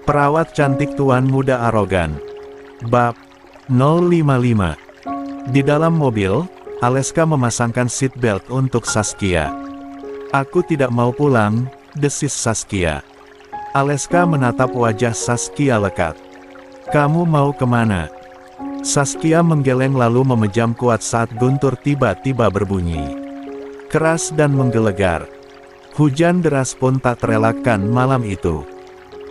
Perawat cantik tuan muda arogan. Bab 055. Di dalam mobil, Aleska memasangkan seatbelt untuk Saskia. "Aku tidak mau pulang," desis Saskia. Aleska menatap wajah Saskia lekat. "Kamu mau kemana?" Saskia menggeleng lalu memejam kuat saat guntur tiba-tiba berbunyi keras dan menggelegar. Hujan deras pun tak terelakkan malam itu.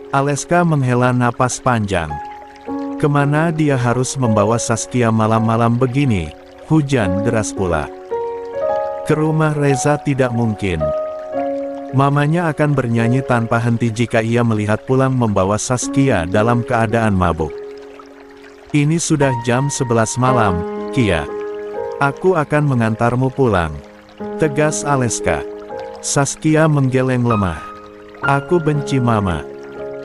Aleska menghela napas panjang. Kemana dia harus membawa Saskia malam-malam begini, hujan deras pula? Ke rumah Reza tidak mungkin. Mamanya akan bernyanyi tanpa henti jika ia melihat pulang membawa Saskia dalam keadaan mabuk. "Ini sudah jam 11 malam, Kia. Aku akan mengantarmu pulang," tegas Aleska. Saskia menggeleng lemah. "Aku benci mama.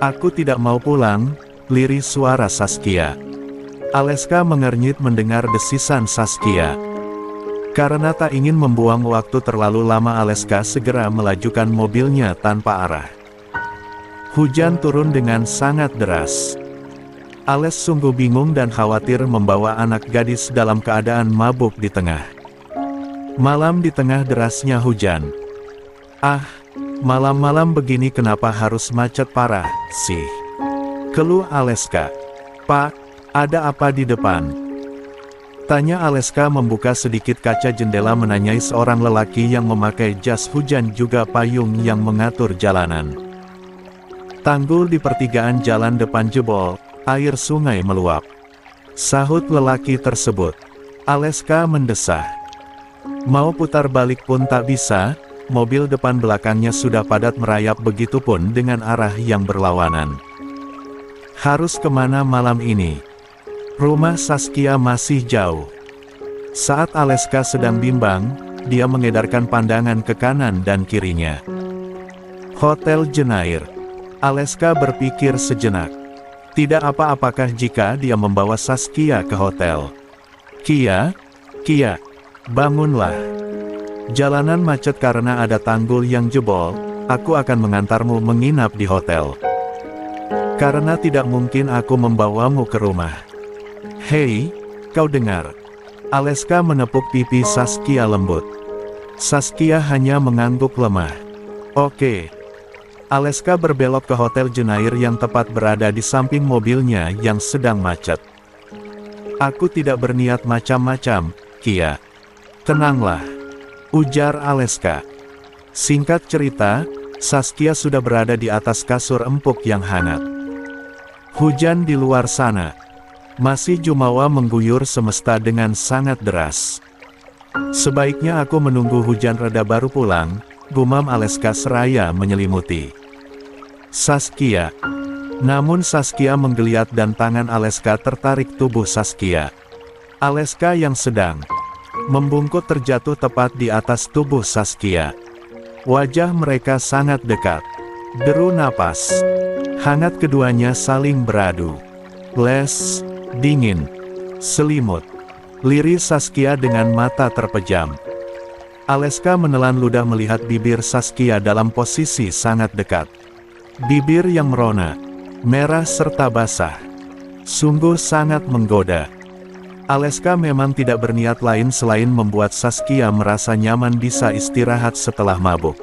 Aku tidak mau pulang," lirih suara Saskia. Aleska mengernyit mendengar desisan Saskia. Karena tak ingin membuang waktu terlalu lama, Aleska segera melajukan mobilnya tanpa arah. Hujan turun dengan sangat deras. Ales sungguh bingung dan khawatir membawa anak gadis dalam keadaan mabuk di tengah malam di tengah derasnya hujan. "Ah, malam-malam begini kenapa harus macet parah sih?" keluh Aleska. "Pak, ada apa di depan?" tanya Aleska membuka sedikit kaca jendela menanyai seorang lelaki yang memakai jas hujan juga payung yang mengatur jalanan. "Tanggul di pertigaan jalan depan jebol, air sungai meluap," sahut lelaki tersebut. Aleska mendesah. Mau putar balik pun tak bisa, mobil depan belakangnya sudah padat merayap, begitupun dengan arah yang berlawanan. Harus kemana malam ini? Rumah Saskia masih jauh. Saat Aleska sedang bimbang, dia mengedarkan pandangan ke kanan dan kirinya. Hotel Jenair. Aleska berpikir sejenak. Tidak apa-apakah jika dia membawa Saskia ke hotel? Kia, bangunlah. Jalanan macet karena ada tanggul yang jebol, aku akan mengantarmu menginap di hotel. Karena tidak mungkin aku membawamu ke rumah. Hei, kau dengar. Aleska menepuk pipi Saskia lembut. Saskia hanya mengangguk lemah. Oke. Aleska berbelok ke Hotel Jenair yang tepat berada di samping mobilnya yang sedang macet. "Aku tidak berniat macam-macam, Kia. Tenanglah," ujar Aleska. Singkat cerita, Saskia sudah berada di atas kasur empuk yang hangat. Hujan di luar sana masih jumawa mengguyur semesta dengan sangat deras. "Sebaiknya aku menunggu hujan reda baru pulang," gumam Aleska seraya menyelimuti Saskia. Namun Saskia menggeliat dan tangan Aleska tertarik tubuh Saskia. Aleska yang sedang membungkuk terjatuh tepat di atas tubuh Saskia. Wajah mereka sangat dekat. Deru napas hangat keduanya saling beradu. Les, dingin, selimut, lirih Saskia dengan mata terpejam. Aleska menelan ludah melihat bibir Saskia dalam posisi sangat dekat. Bibir yang merona, merah serta basah. Sungguh sangat menggoda. Aleska memang tidak berniat lain selain membuat Saskia merasa nyaman bisa istirahat setelah mabuk.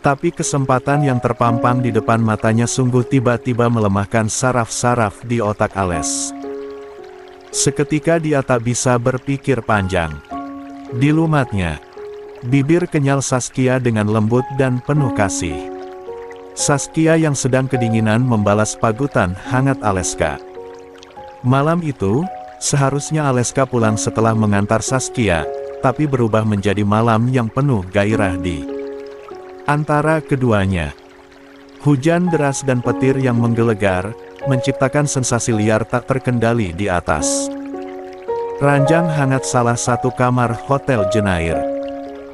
Tapi kesempatan yang terpampang di depan matanya sungguh tiba-tiba melemahkan saraf-saraf di otak Ales. Seketika dia tak bisa berpikir panjang. Dilumatnya bibir kenyal Saskia dengan lembut dan penuh kasih. Saskia yang sedang kedinginan membalas pagutan hangat Aleska. Malam itu, seharusnya Aleska pulang setelah mengantar Saskia, tapi berubah menjadi malam yang penuh gairah di antara keduanya. Hujan deras dan petir yang menggelegar, menciptakan sensasi liar tak terkendali di atas ranjang hangat salah satu kamar Hotel Jenair.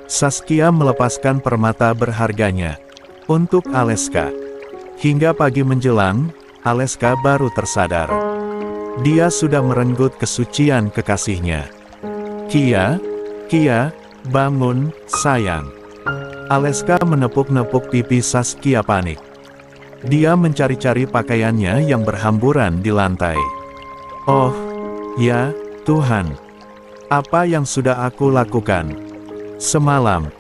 Saskia melepaskan permata berharganya untuk Aleska. Hingga pagi menjelang, Aleska baru tersadar. Dia sudah merenggut kesucian kekasihnya. Kia, bangun, sayang. Aleska menepuk-nepuk pipi Saskia panik. Dia mencari-cari pakaiannya yang berhamburan di lantai. Oh, ya, Tuhan. Apa yang sudah aku lakukan? Semalam.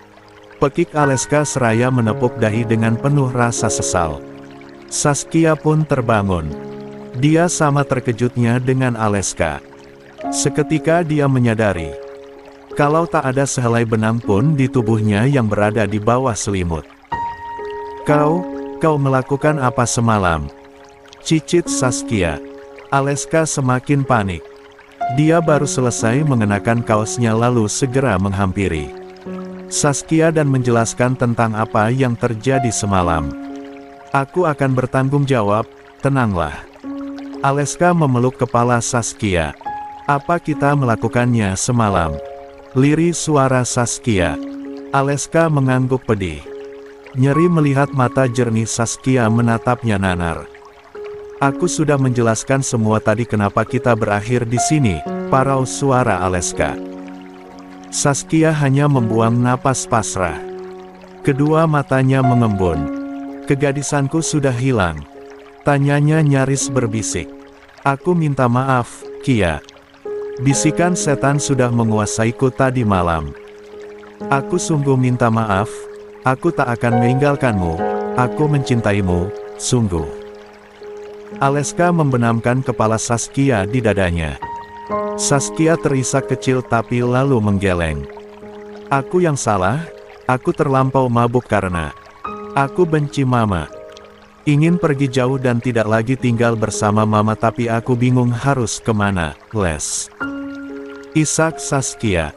Pekik Aleska seraya menepuk dahi dengan penuh rasa sesal. Saskia pun terbangun. Dia sama terkejutnya dengan Aleska. Seketika dia menyadari, kalau tak ada sehelai benang pun di tubuhnya yang berada di bawah selimut. Kau melakukan apa semalam? Cicit Saskia. Aleska semakin panik. Dia baru selesai mengenakan kaosnya lalu segera menghampiri Saskia dan menjelaskan tentang apa yang terjadi semalam. Aku akan bertanggung jawab, tenanglah. Aleska memeluk kepala Saskia. Apa kita melakukannya semalam? Lirih suara Saskia. Aleska mengangguk pedih. Nyeri melihat mata jernih Saskia menatapnya nanar. Aku sudah menjelaskan semua tadi kenapa kita berakhir di sini, parau suara Aleska. Saskia hanya membuang napas pasrah. Kedua matanya mengembun. Kegadisanku sudah hilang. Tanyanya nyaris berbisik. Aku minta maaf, Kia. Bisikan setan sudah menguasaiku tadi malam. Aku sungguh minta maaf. Aku tak akan meninggalkanmu. Aku mencintaimu, sungguh. Aleska membenamkan kepala Saskia di dadanya. Saskia terisak kecil tapi lalu menggeleng. Aku yang salah, aku terlampau mabuk karena aku benci Mama. Ingin pergi jauh dan tidak lagi tinggal bersama Mama tapi aku bingung harus kemana, Les. Isak Saskia.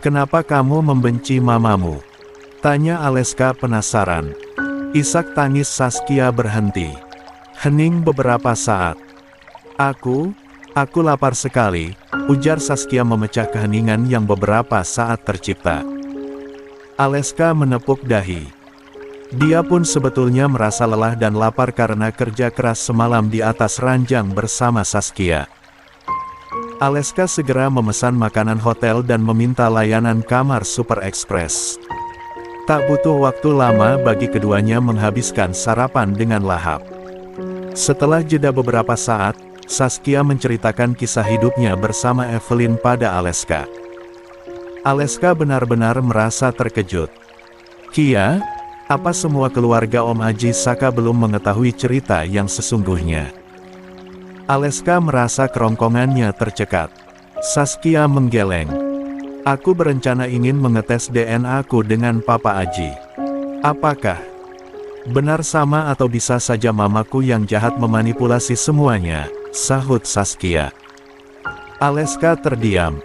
Kenapa kamu membenci mamamu? Tanya Aleska penasaran. Isak tangis Saskia berhenti. Hening beberapa saat. Aku lapar sekali, ujar Saskia memecah keheningan yang beberapa saat tercipta. Aleska menepuk dahi. Dia pun sebetulnya merasa lelah dan lapar karena kerja keras semalam di atas ranjang bersama Saskia. Aleska segera memesan makanan hotel dan meminta layanan kamar Super Express. Tak butuh waktu lama bagi keduanya menghabiskan sarapan dengan lahap. Setelah jeda beberapa saat, Saskia menceritakan kisah hidupnya bersama Evelyn pada Aleska. Aleska benar-benar merasa terkejut. Kia, apa semua keluarga Om Aji Saka belum mengetahui cerita yang sesungguhnya? Aleska merasa kerongkongannya tercekat. Saskia menggeleng. Aku berencana ingin mengetes DNA-ku dengan Papa Aji. Apakah benar sama atau bisa saja mamaku yang jahat memanipulasi semuanya? Sahut Saskia. Aleska terdiam.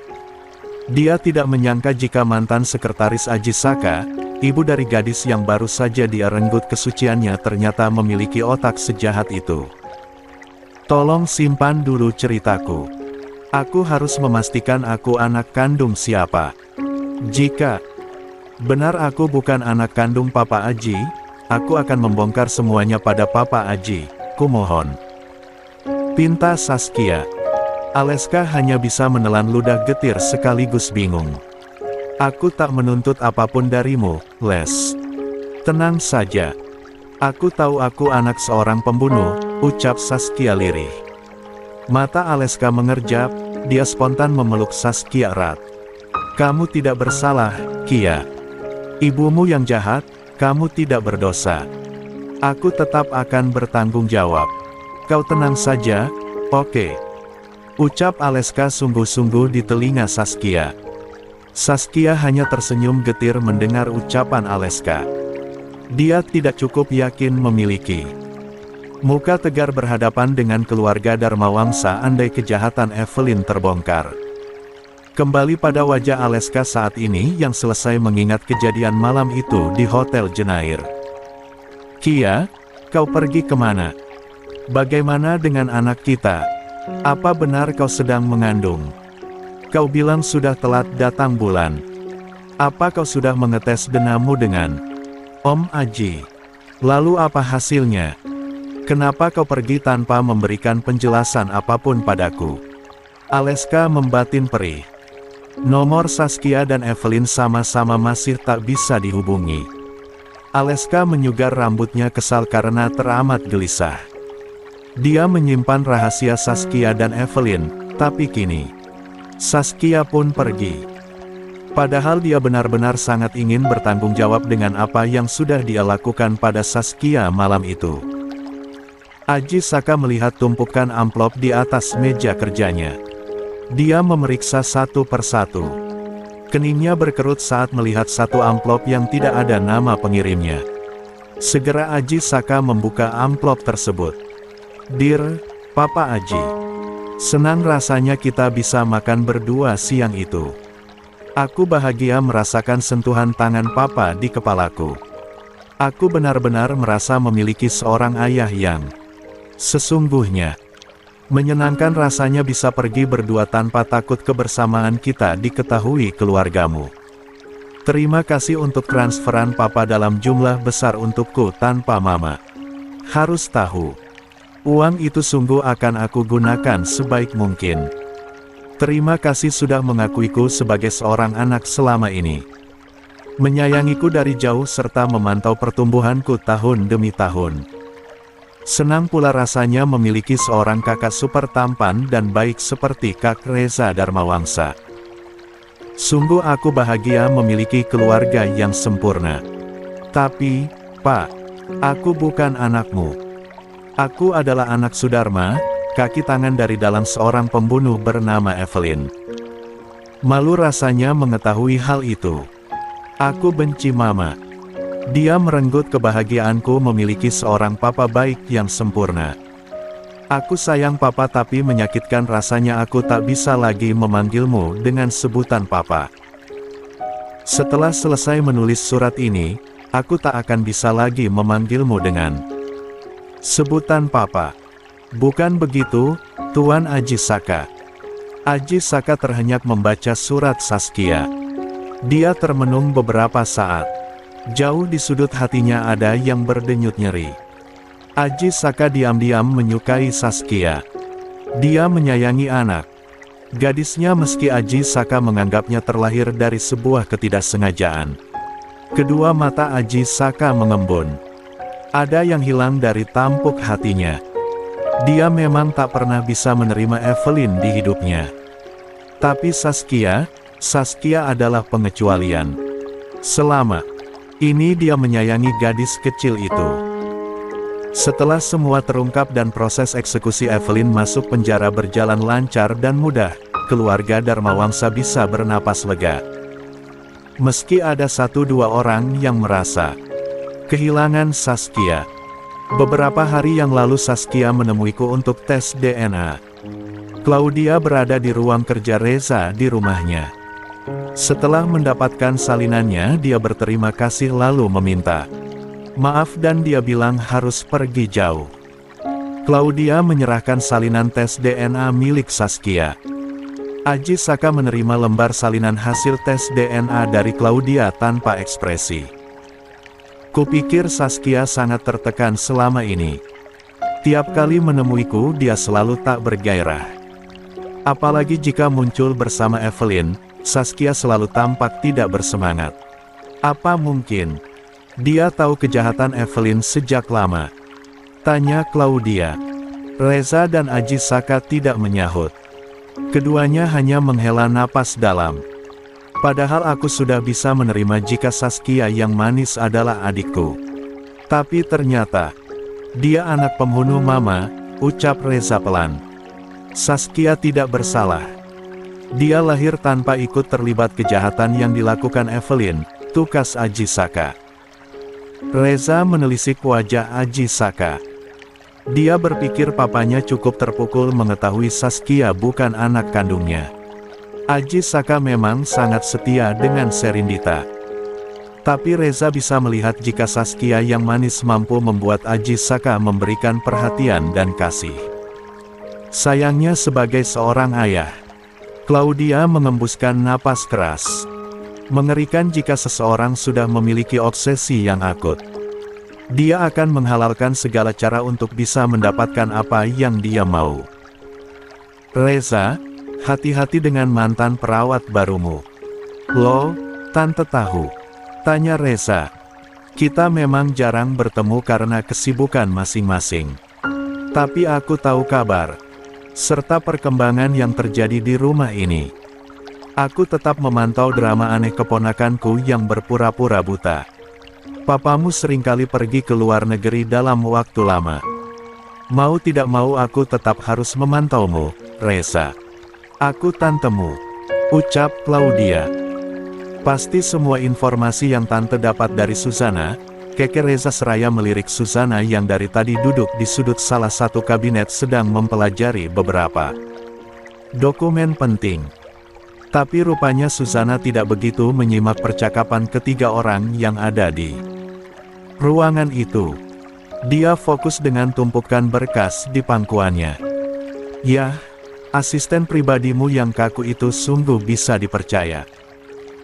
Dia tidak menyangka jika mantan sekretaris Aji Saka, ibu dari gadis yang baru saja dia renggut kesuciannya ternyata memiliki otak sejahat itu. Tolong simpan dulu ceritaku. Aku harus memastikan aku anak kandung siapa. Jika benar aku bukan anak kandung Papa Aji, aku akan membongkar semuanya pada Papa Aji, kumohon. Pinta Saskia. Aleska hanya bisa menelan ludah getir sekaligus bingung. Aku tak menuntut apapun darimu, Les. Tenang saja. Aku tahu aku anak seorang pembunuh, ucap Saskia lirih. Mata Aleska mengerjap, dia spontan memeluk Saskia erat. Kamu tidak bersalah, Kia. Ibumu yang jahat, kamu tidak berdosa. Aku tetap akan bertanggung jawab. Kau tenang saja, oke? Ucap Aleska sungguh-sungguh di telinga Saskia. Saskia hanya tersenyum getir mendengar ucapan Aleska. Dia tidak cukup yakin memiliki muka tegar berhadapan dengan keluarga Dharmawangsa andai kejahatan Evelyn terbongkar. Kembali pada wajah Aleska saat ini yang selesai mengingat kejadian malam itu di Hotel Jenair. Kia, kau pergi kemana? Bagaimana dengan anak kita? Apa benar kau sedang mengandung? Kau bilang sudah telat datang bulan. Apa kau sudah mengetes DNA-mu dengan Om Aji? Lalu apa hasilnya? Kenapa kau pergi tanpa memberikan penjelasan apapun padaku? Aleska membatin perih. Nomor Saskia dan Evelyn sama-sama masih tak bisa dihubungi. Aleska menyugar rambutnya kesal karena teramat gelisah. Dia menyimpan rahasia Saskia dan Evelyn, tapi kini Saskia pun pergi. Padahal dia benar-benar sangat ingin bertanggung jawab dengan apa yang sudah dia lakukan pada Saskia malam itu. Aji Saka melihat tumpukan amplop di atas meja kerjanya. Dia memeriksa satu persatu. Keningnya berkerut saat melihat satu amplop yang tidak ada nama pengirimnya. Segera Aji Saka membuka amplop tersebut. "Dear Papa Aji, senang rasanya kita bisa makan berdua siang itu. Aku bahagia merasakan sentuhan tangan Papa di kepalaku. Aku benar-benar merasa memiliki seorang ayah yang sesungguhnya. Menyenangkan rasanya bisa pergi berdua tanpa takut kebersamaan kita diketahui keluargamu. Terima kasih untuk transferan Papa dalam jumlah besar untukku tanpa Mama. Harus tahu, uang itu sungguh akan aku gunakan sebaik mungkin. Terima kasih sudah mengakuiku sebagai seorang anak selama ini. Menyayangiku dari jauh serta memantau pertumbuhanku tahun demi tahun. Senang pula rasanya memiliki seorang kakak super tampan dan baik seperti Kak Reza Darmawangsa. Sungguh aku bahagia memiliki keluarga yang sempurna. Tapi, Pak, aku bukan anakmu. Aku adalah anak Sudarma, kaki tangan dari dalam seorang pembunuh bernama Evelyn. Malu rasanya mengetahui hal itu. Aku benci Mama. Dia merenggut kebahagiaanku memiliki seorang papa baik yang sempurna. Aku sayang Papa tapi menyakitkan rasanya aku tak bisa lagi memanggilmu dengan sebutan Papa. Setelah selesai menulis surat ini, aku tak akan bisa lagi memanggilmu dengan sebutan Papa. Bukan begitu, Tuan Aji Saka. Aji Saka terhenyak membaca surat Saskia. Dia termenung beberapa saat. Jauh di sudut hatinya ada yang berdenyut nyeri. Aji Saka diam-diam menyukai Saskia. Dia menyayangi anak gadisnya meski Aji Saka menganggapnya terlahir dari sebuah ketidaksengajaan. Kedua mata Aji Saka mengembun. Ada yang hilang dari tampuk hatinya. Dia memang tak pernah bisa menerima Evelyn di hidupnya. Tapi Saskia adalah pengecualian. Selama ini dia menyayangi gadis kecil itu. Setelah semua terungkap dan proses eksekusi Evelyn masuk penjara berjalan lancar dan mudah, keluarga Darmawangsa bisa bernapas lega. Meski ada 1-2 orang yang merasa kehilangan Saskia. Beberapa hari yang lalu Saskia menemuiku untuk tes DNA. Claudia berada di ruang kerja Reza di rumahnya. Setelah mendapatkan salinannya, dia berterima kasih lalu meminta maaf dan dia bilang harus pergi jauh. Claudia menyerahkan salinan tes DNA milik Saskia. Aji Saka menerima lembar salinan hasil tes DNA dari Claudia tanpa ekspresi. Kupikir Saskia sangat tertekan selama ini. Tiap kali menemuiku dia selalu tak bergairah. Apalagi jika muncul bersama Evelyn, Saskia selalu tampak tidak bersemangat. Apa mungkin dia tahu kejahatan Evelyn sejak lama? Tanya Claudia. Reza dan Aji Saka tidak menyahut. Keduanya hanya menghela napas dalam. Padahal aku sudah bisa menerima jika Saskia yang manis adalah adikku. Tapi ternyata dia anak pembunuh Mama, ucap Reza pelan. Saskia tidak bersalah. Dia lahir tanpa ikut terlibat kejahatan yang dilakukan Evelyn, tukas Aji Saka. Reza menelisik wajah Aji Saka. Dia berpikir papanya cukup terpukul mengetahui Saskia bukan anak kandungnya. Aji Saka memang sangat setia dengan Serindita. Tapi Reza bisa melihat jika Saskia yang manis mampu membuat Aji Saka memberikan perhatian dan kasih. Sayangnya sebagai seorang ayah, Claudia mengembuskan napas keras. Mengerikan jika seseorang sudah memiliki obsesi yang akut. Dia akan menghalalkan segala cara untuk bisa mendapatkan apa yang dia mau. Reza, hati-hati dengan mantan perawat barumu. Loh, Tante tahu? Tanya Reza. Kita memang jarang bertemu karena kesibukan masing-masing. Tapi aku tahu kabar, serta perkembangan yang terjadi di rumah ini. Aku tetap memantau drama aneh keponakanku yang berpura-pura buta. Papamu seringkali pergi ke luar negeri dalam waktu lama. Mau tidak mau aku tetap harus memantaumu, Reza. Aku tantemu, ucap Claudia. Pasti semua informasi yang tante dapat dari Susana. Keke Reza seraya melirik Susana yang dari tadi duduk di sudut salah satu kabinet sedang mempelajari beberapa dokumen penting. Tapi rupanya Susana tidak begitu menyimak percakapan ketiga orang yang ada di ruangan itu. Dia fokus dengan tumpukan berkas di pangkuannya. Yah, asisten pribadimu yang kaku itu sungguh bisa dipercaya.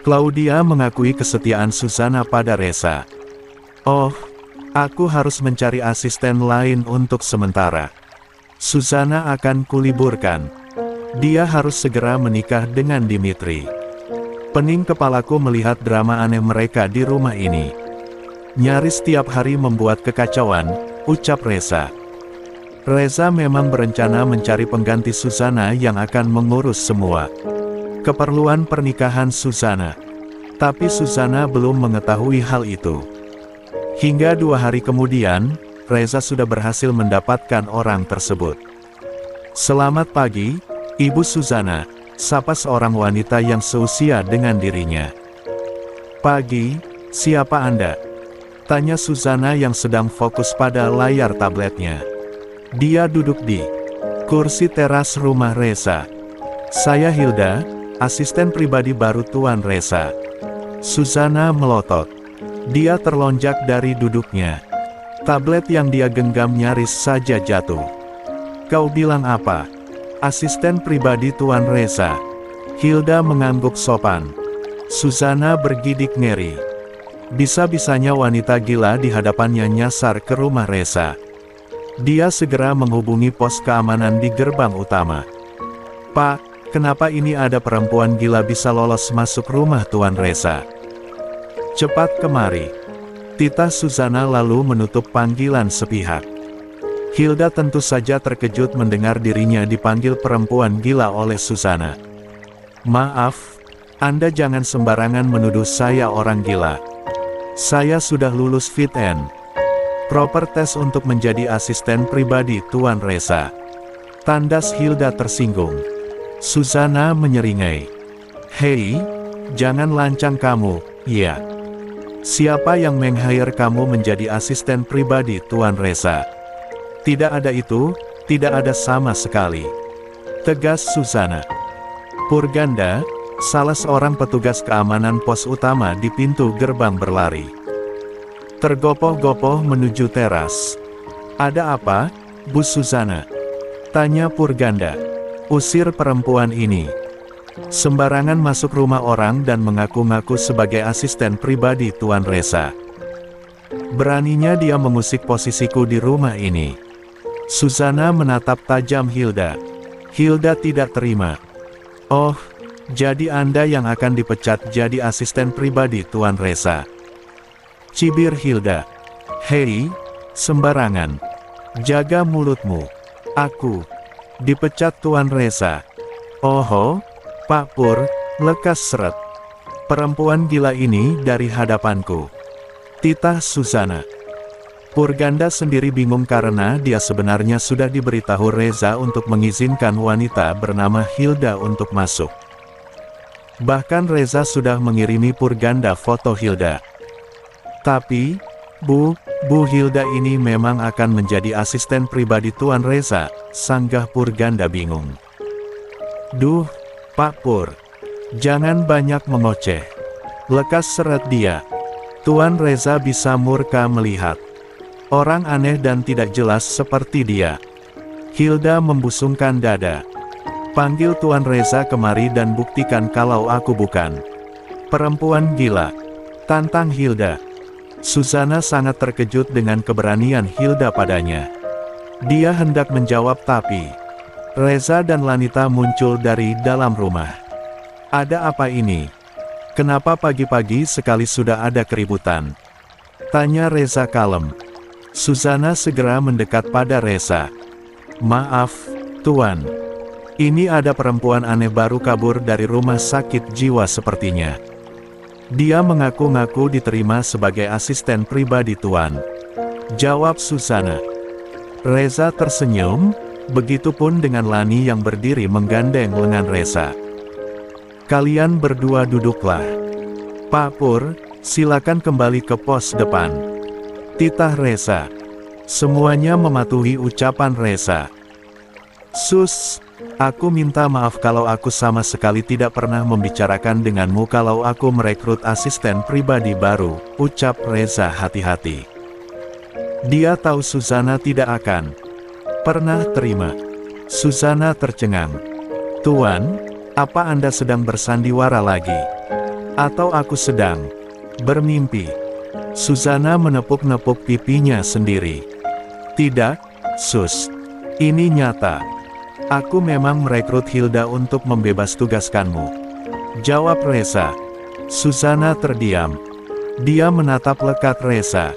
Claudia mengakui kesetiaan Susana pada Reza. Oh, aku harus mencari asisten lain untuk sementara. Susana akan kuliburkan. Dia harus segera menikah dengan Dimitri. Pening kepalaku melihat drama aneh mereka di rumah ini. Nyaris tiap hari membuat kekacauan, ucap Reza. Reza memang berencana mencari pengganti Susana yang akan mengurus semua keperluan pernikahan Susana. Tapi Susana belum mengetahui hal itu. Hingga 2 hari kemudian, Reza sudah berhasil mendapatkan orang tersebut. Selamat pagi, Ibu Susana, sapa seorang wanita yang seusia dengan dirinya. Pagi, siapa Anda? Tanya Susana yang sedang fokus pada layar tabletnya. Dia duduk di kursi teras rumah Reza. Saya Hilda, asisten pribadi baru Tuan Reza. Susana melotot. Dia terlonjak dari duduknya. Tablet yang dia genggam nyaris saja jatuh. Kau bilang apa? Asisten pribadi Tuan Reza. Hilda mengangguk sopan. Susana bergidik ngeri. Bisa-bisanya wanita gila di hadapannya nyasar ke rumah Reza. Dia segera menghubungi pos keamanan di gerbang utama. Pak, kenapa ini ada perempuan gila bisa lolos masuk rumah Tuan Reza? Cepat kemari. Titah Susana lalu menutup panggilan sepihak. Hilda tentu saja terkejut mendengar dirinya dipanggil perempuan gila oleh Susana. Maaf, Anda jangan sembarangan menuduh saya orang gila. Saya sudah lulus fit and proper test untuk menjadi asisten pribadi Tuan Reza. Tandas Hilda tersinggung. Susana menyeringai. Hei, jangan lancang kamu, ya. Siapa yang meng-hire kamu menjadi asisten pribadi Tuan Reza? Tidak ada itu, tidak ada sama sekali. Tegas Susana. Purganda, salah seorang petugas keamanan pos utama di pintu gerbang berlari. Tergopoh-gopoh menuju teras. Ada apa, Bu Susana? Tanya Purganda. Usir perempuan ini. Sembarangan masuk rumah orang dan mengaku-ngaku sebagai asisten pribadi Tuan Reza. Beraninya dia mengusik posisiku di rumah ini. Susana menatap tajam Hilda. Hilda tidak terima. Oh, jadi Anda yang akan dipecat jadi asisten pribadi Tuan Reza? Cibir Hilda. Hei, sembarangan. Jaga mulutmu. Aku dipecat Tuan Reza. Oho, Pak Pur, lekas seret. Perempuan gila ini dari hadapanku. Titah Susana. Purganda sendiri bingung karena dia sebenarnya sudah diberitahu Reza untuk mengizinkan wanita bernama Hilda untuk masuk. Bahkan Reza sudah mengirimi Purganda foto Hilda. Tapi, Bu Hilda ini memang akan menjadi asisten pribadi Tuan Reza, sanggah Purganda bingung. Duh, Pak Pur, jangan banyak mengoceh. Lekas seret dia. Tuan Reza bisa murka melihat orang aneh dan tidak jelas seperti dia. Hilda membusungkan dada. Panggil Tuan Reza kemari dan buktikan kalau aku bukan perempuan gila. Tantang Hilda. Susana sangat terkejut dengan keberanian Hilda padanya. Dia hendak menjawab tapi Reza dan Lanita muncul dari dalam rumah. Ada apa ini? Kenapa pagi-pagi sekali sudah ada keributan? Tanya Reza kalem. Suzana segera mendekat pada Reza. Maaf, Tuan. Ini ada perempuan aneh baru kabur dari rumah sakit jiwa sepertinya. Dia mengaku-ngaku diterima sebagai asisten pribadi Tuan. Jawab Suzana. Reza tersenyum, begitupun dengan Lani yang berdiri menggandeng lengan Reza. Kalian berdua duduklah. Pak Pur, silakan kembali ke pos depan. Titah Reza. Semuanya mematuhi ucapan Reza. Sus, aku minta maaf kalau aku sama sekali tidak pernah membicarakan denganmu kalau aku merekrut asisten pribadi baru, ucap Reza hati-hati. Dia tahu Suzana tidak akan pernah terima. Suzana tercengang. Tuan, apa Anda sedang bersandiwara lagi? Atau aku sedang bermimpi? Suzana menepuk-nepuk pipinya sendiri. Tidak, Sus. Ini nyata. Aku memang merekrut Hilda untuk membebas tugaskanmu. Jawab Reza. Suzana terdiam. Dia menatap lekat Reza.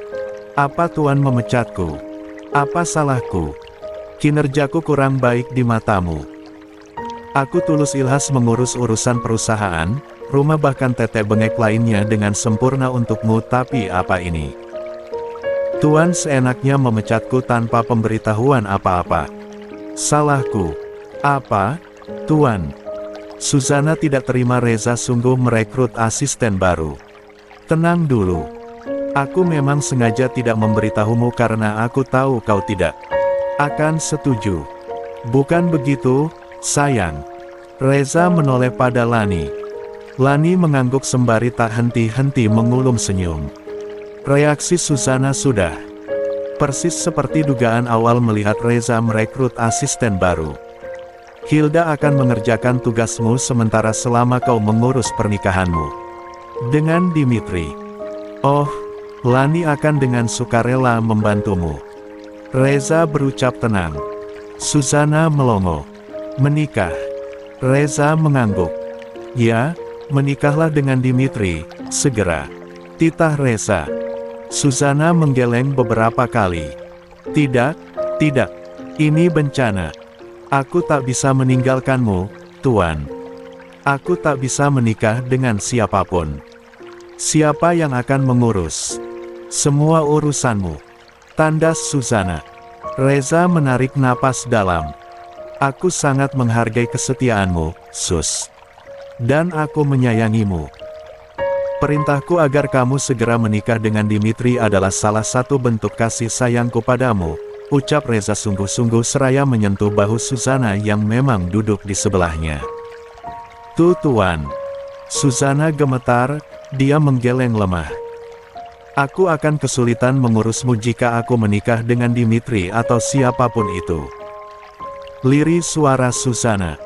Apa Tuan memecatku? Apa salahku? Kinerjaku kurang baik di matamu. Aku tulus ikhlas mengurus urusan perusahaan, rumah bahkan tetek bengek lainnya dengan sempurna untukmu, tapi apa ini? Tuan seenaknya memecatku tanpa pemberitahuan apa-apa. Salahku. Apa, Tuan? Suzana tidak terima Reza sungguh merekrut asisten baru. Tenang dulu. Aku memang sengaja tidak memberitahumu karena aku tahu kau tidak akan setuju. Bukan begitu, sayang. Reza menoleh pada Lani. Lani mengangguk sembari tak henti-henti mengulum senyum. Reaksi Suzana sudah persis seperti dugaan awal melihat Reza merekrut asisten baru. Hilda akan mengerjakan tugasmu sementara selama kau mengurus pernikahanmu dengan Dimitri. Oh, Lani akan dengan sukarela membantumu. Reza berucap tenang. Suzana melongo. Menikah? Reza mengangguk. Ya, menikahlah dengan Dimitri, segera. Titah Reza. Suzana menggeleng beberapa kali. Tidak, tidak. Ini bencana. Aku tak bisa meninggalkanmu, Tuan. Aku tak bisa menikah dengan siapapun. Siapa yang akan mengurus semua urusanmu? Tandas Suzana. Reza menarik napas dalam. Aku sangat menghargai kesetiaanmu, Sus. Dan aku menyayangimu. Perintahku agar kamu segera menikah dengan Dimitri adalah salah satu bentuk kasih sayangku padamu, ucap Reza sungguh-sungguh seraya menyentuh bahu Suzana yang memang duduk di sebelahnya. Tuan. Suzana gemetar, dia menggeleng lemah. Aku akan kesulitan mengurusmu jika aku menikah dengan Dimitri atau siapapun itu. Lirih suara Suzana.